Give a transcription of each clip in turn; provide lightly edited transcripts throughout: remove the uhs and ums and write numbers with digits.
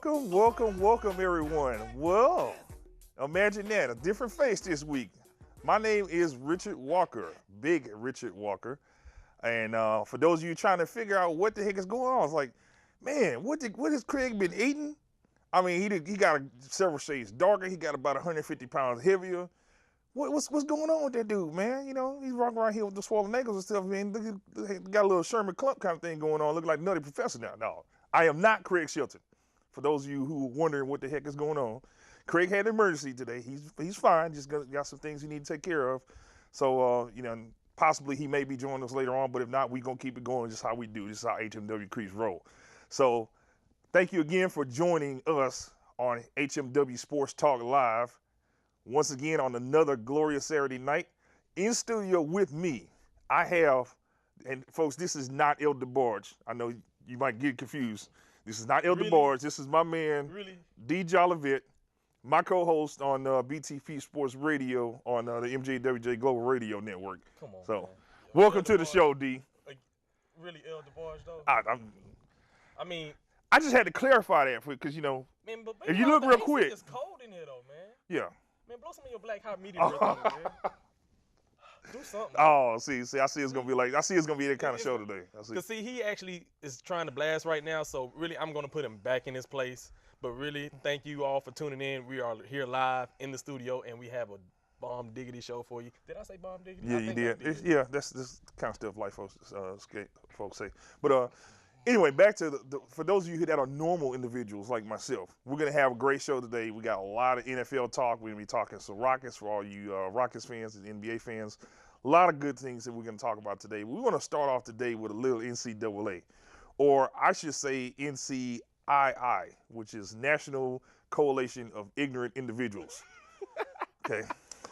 welcome, everyone. Well, imagine that, a different face this week. My name is Richard Walker, Big Richard Walker. And for those of you trying to figure out what the heck is going on, it's like, man, what has Craig been eating? I mean, he got several shades darker. He got about 150 pounds heavier. What's going on with that dude, man? You know, he's walking around here with the swollen ankles and stuff, man. Got a little Sherman Clump kind of thing going on. Look like Nutty Professor now. No, I am not Craig Shelton. For those of you who are wondering what the heck is going on, Craig had an emergency today. He's fine. Just got some things he need to take care of. So, possibly he may be joining us later on, but if not, we're going to keep it going just how we do. This is how HMW Creeps roll. So, thank you again for joining us on HMW Sports Talk Live. Once again on another glorious Saturday night. In studio with me, I have, and folks, this is not El DeBarge. I know you might get confused. This is not El DeBarge. This is my man, D. Jolivette, my co-host on BTP Sports Radio on the MJWJ Global Radio Network. Come on, so, man. welcome to the show, D. Really El DeBarge, though? I just had to clarify that because, man, but if you look real quick. It's cold in here, though, man. Yeah. Man, blow some of your black hot media real quick, man. Do something. Oh, see, I see it's gonna be that kind of show today. Because he actually is trying to blast right now, so really I'm gonna put him back in his place. But really, thank you all for tuning in. We are here live in the studio, and we have a bomb diggity show for you. Did I say bomb diggity? Yeah, you did. That's this kind of stuff like folks say. But anyway, back to for those of you that are normal individuals like myself, we're going to have a great show today. We got a lot of NFL talk. We're going to be talking some Rockets for all you Rockets fans and NBA fans. A lot of good things that we're going to talk about today. We want to start off today with a little NCAA, or I should say NCII, which is National Coalition of Ignorant Individuals. Okay.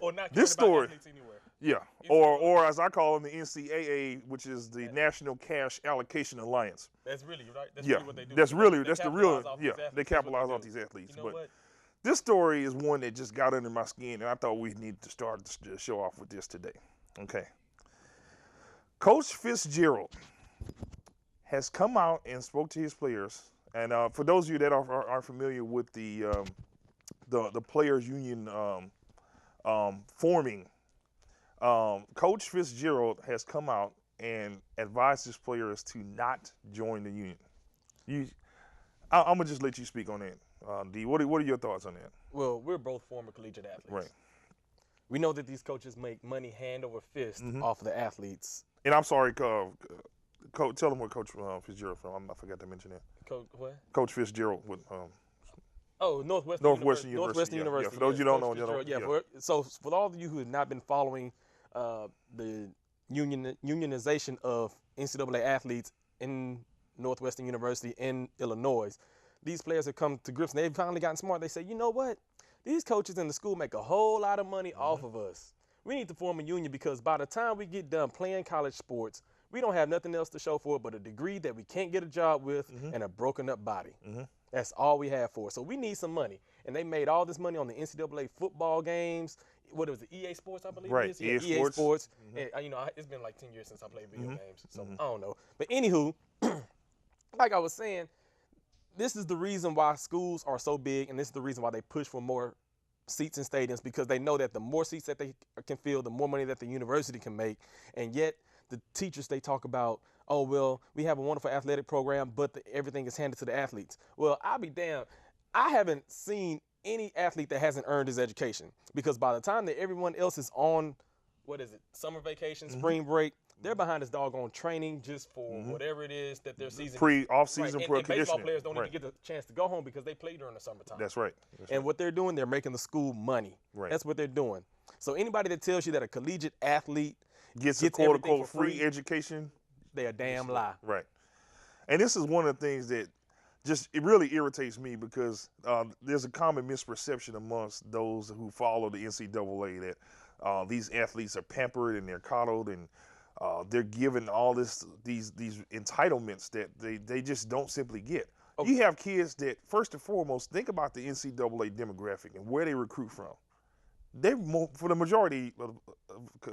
Or not this story. Anywhere. Yeah, or as I call them, the NCAA, which is the National Cash Allocation Alliance. That's really right. That's really what they do. They capitalize off these athletes. You know what? This story is one that just got under my skin, and I thought we needed to start the show off with this today. Okay. Coach Fitzgerald has come out and spoke to his players, and for those of you that are familiar with the players' union forming. Coach Fitzgerald has come out and advised his players to not join the union. I'm going to just let you speak on that. D, what are your thoughts on that? Well, we're both former collegiate athletes. Right. We know that these coaches make money hand over fist off of the athletes. And I'm sorry, tell them what Coach Fitzgerald from. I forgot to mention that. Coach what? Coach Fitzgerald with Northwestern University. Yeah, for those you don't know, So for all of you who have not been following the unionization of NCAA athletes in Northwestern University in Illinois, these players have come to grips and they've finally gotten smart. They say, you know what? These coaches in the school make a whole lot of money off of us. We need to form a union because by the time we get done playing college sports, we don't have nothing else to show for it but a degree that we can't get a job with and a broken up body. That's all we have for it. So we need some money. And they made all this money on the NCAA football games. What was it, EA Sports, I believe it is? Yeah, EA Sports. And, it's been like 10 years since I played video games, so I don't know. But anywho, like I was saying, this is the reason why schools are so big, and this is the reason why they push for more seats in stadiums, because they know that the more seats that they can fill, the more money that the university can make. And yet the teachers, they talk about, oh, well, we have a wonderful athletic program, but everything is handed to the athletes. Well, I'll be damned. I haven't seen any athlete that hasn't earned his education, because by the time that everyone else is on, summer vacation, spring break, they're behind this doggone training just for whatever it is that their season. Off-season and baseball players don't even get the chance to go home because they play during the summertime. That's right. What they're doing, they're making the school money. Right. That's what they're doing. So anybody that tells you that a collegiate athlete gets a quote-unquote free education, they a damn lie. Right. And this is one of the things that it really irritates me, because there's a common misperception amongst those who follow the NCAA that these athletes are pampered and they're coddled and they're given all these entitlements that they just don't simply get. Okay. You have kids that, first and foremost, think about the NCAA demographic and where they recruit from. For the majority of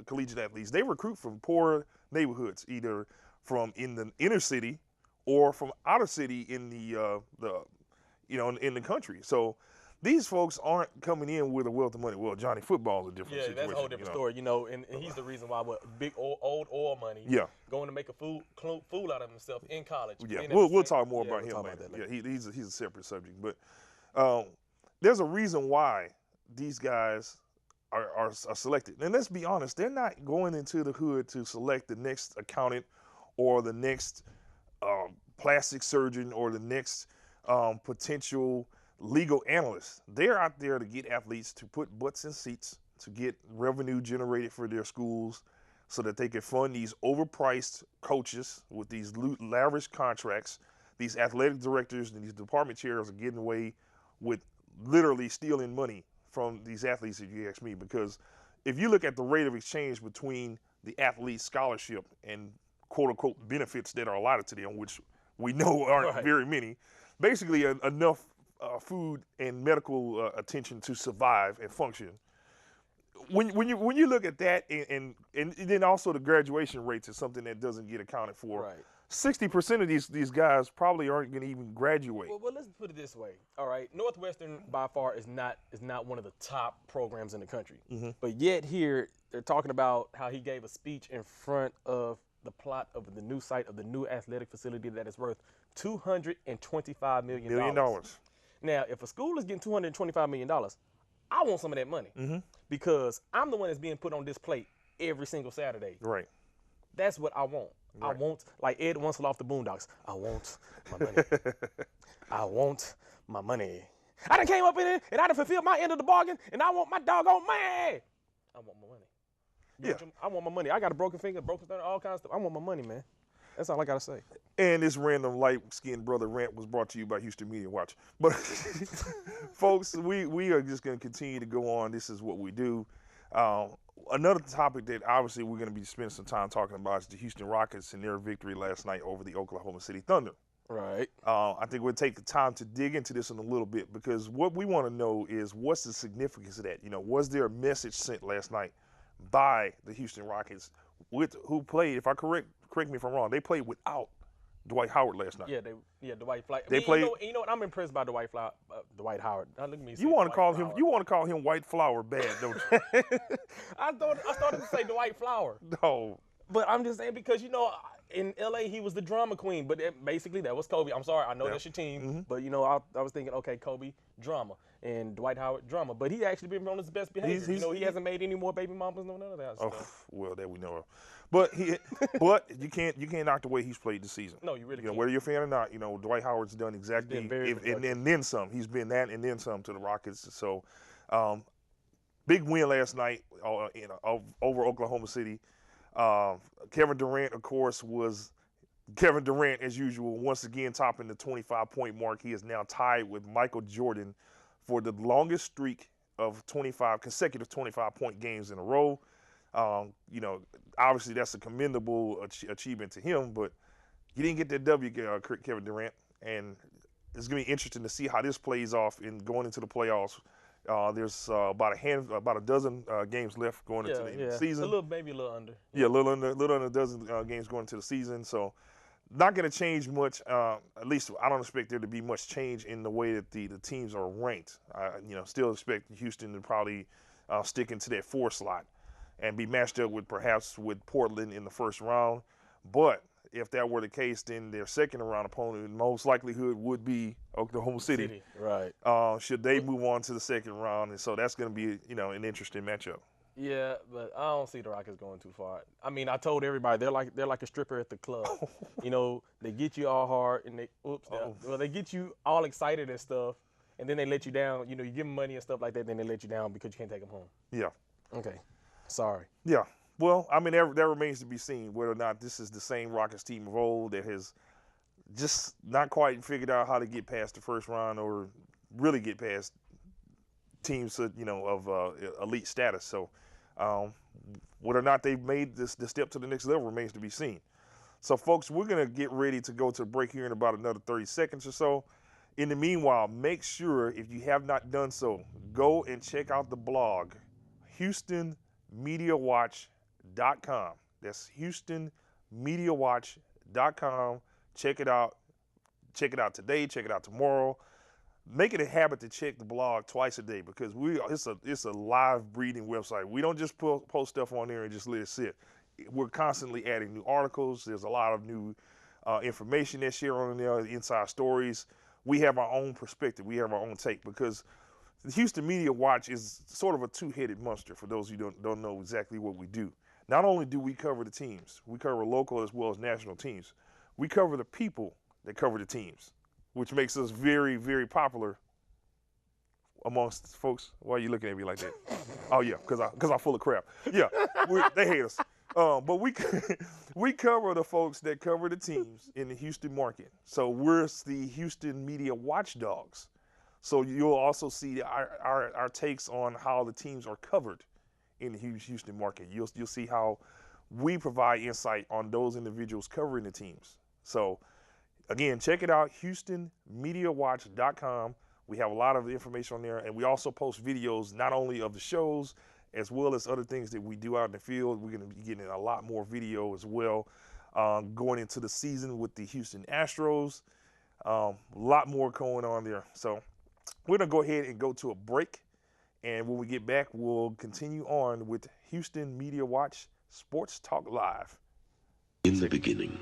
collegiate athletes, they recruit from poor neighborhoods, either from in the inner city or from outer city in the in the country. So these folks aren't coming in with a wealth of money. Well, Johnny Football is a different situation. That's a whole different story, and he's the reason why big old oil money. Yeah. Going to make a fool out of himself in college. Yeah, we'll talk more about him later. Yeah, he's a separate subject. But there's a reason why these guys are selected. And let's be honest, they're not going into the hood to select the next accountant or the next plastic surgeon or the next potential legal analyst. They're out there to get athletes, to put butts in seats, to get revenue generated for their schools so that they can fund these overpriced coaches with these lavish contracts. These athletic directors and these department chairs are getting away with literally stealing money from these athletes, if you ask me, because if you look at the rate of exchange between the athlete's scholarship and quote-unquote benefits that are allotted to them, which we know aren't very many, basically enough food and medical attention to survive and function. When you look at that, and then also the graduation rates is something that doesn't get accounted for. Right. 60% of these guys probably aren't going to even graduate. Well, let's put it this way. All right, Northwestern by far is not one of the top programs in the country. Mm-hmm. But yet here they're talking about how he gave a speech in front of the plot of the new site of the new athletic facility that is worth $225 million. Now, if a school is getting $225 million, I want some of that money because I'm the one that's being put on this plate every single Saturday. Right. That's what I want. Right. I want, like Ed Winslow off the Boondocks, I want my money. I want my money. I done came up in it and I done fulfilled my end of the bargain and I want my doggone money. I want my money. I want my money. I got a broken finger, broken sternum, all kinds of stuff. I want my money, man. That's all I got to say. And this random light-skinned brother rant was brought to you by Houston Media Watch. But, folks, we are just going to continue to go on. This is what we do. Another topic that obviously we're going to be spending some time talking about is the Houston Rockets and their victory last night over the Oklahoma City Thunder. Right. I think we'll take the time to dig into this in a little bit because what we want to know is what's the significance of that? Was there a message sent last night by the Houston Rockets who played, if I correct me if I'm wrong, they played without Dwight Howard last night. Yeah, Dwight Howard. They played. You know what? I'm impressed by Dwight Howard. Look at me. You want to call him? You want to call him White Flower bad, don't you? I started to say Dwight Flower. No. But I'm just saying because in LA he was the drama queen, but basically that was Kobe. I'm sorry, I know that's your team, but I was thinking, okay, Kobe drama and Dwight Howard drama, but he actually been on his best behavior. He hasn't made any more baby mamas, none of that stuff. Well, that we know of. But you can't knock the way he's played this season. No, you really can't. Whether you're a fan or not, Dwight Howard's done exactly and then some. He's been that and then some to the Rockets. So, big win last night over Oklahoma City. Kevin Durant, of course, was Kevin Durant as usual. Once again, topping the 25-point mark. He is now tied with Michael Jordan for the longest streak of consecutive 25-point games in a row. Obviously that's a commendable achievement to him, but he didn't get that W, Kevin Durant, and it's going to be interesting to see how this plays off in going into the playoffs. There's about a dozen games left going into the season. Maybe a little under. Yeah, a little under a dozen games going into the season. So not going to change much. At least I don't expect there to be much change in the way that the teams are ranked. Still expect Houston to probably stick into that 4 slot and be matched up with Portland in the first round. But if that were the case, then their second round opponent, most likelihood, would be Oklahoma City. Right. Should they move on to the second round, and so that's going to be an interesting matchup. Yeah, but I don't see the Rockets going too far. I mean, I told everybody they're like a stripper at the club. They get you all hard and they get you all excited and stuff, and then they let you down. You give them money and stuff like that, then they let you down because you can't take them home. Yeah. Okay. Sorry. Yeah. Well, I mean, that remains to be seen whether or not this is the same Rockets team of old that has just not quite figured out how to get past the first round or really get past teams, of elite status. So whether or not they've made the step to the next level remains to be seen. So, folks, we're going to get ready to go to break here in about another 30 seconds or so. In the meanwhile, make sure, if you have not done so, go and check out the blog, HoustonMediaWatch.com. That's HoustonMediaWatch.com. Check it out. Check it out today. Check it out tomorrow. make it a habit to check the blog twice a day because it's a live breeding website. We don't just post stuff on there and just let it sit. We're constantly adding new articles. There's a lot of new information that's shared on there, inside stories. We have our own perspective. We have our own take because the Houston Media Watch is sort of a two-headed monster for those who don't know exactly what we do. Not only do we cover the teams, we cover local as well as national teams. We cover the people that cover the teams, which makes us very, very popular amongst folks. Why are you looking at me like that? Oh yeah, because I'm full of crap. Yeah, they hate us. But we cover the folks that cover the teams in the Houston market. So we're the Houston Media Watchdogs. So you'll also see our takes on how the teams are covered in the Houston market. You'll see how we provide insight on those individuals covering the teams. So again, check it out, HoustonMediaWatch.com. We have a lot of information on there, and we also post videos not only of the shows as well as other things that we do out in the field. We're going to be getting a lot more video as well going into the season with the Houston Astros. A lot more going on there. So we're going to go ahead and go to a break, and when we get back, we'll continue on with Houston Media Watch Sports Talk Live. In the beginning,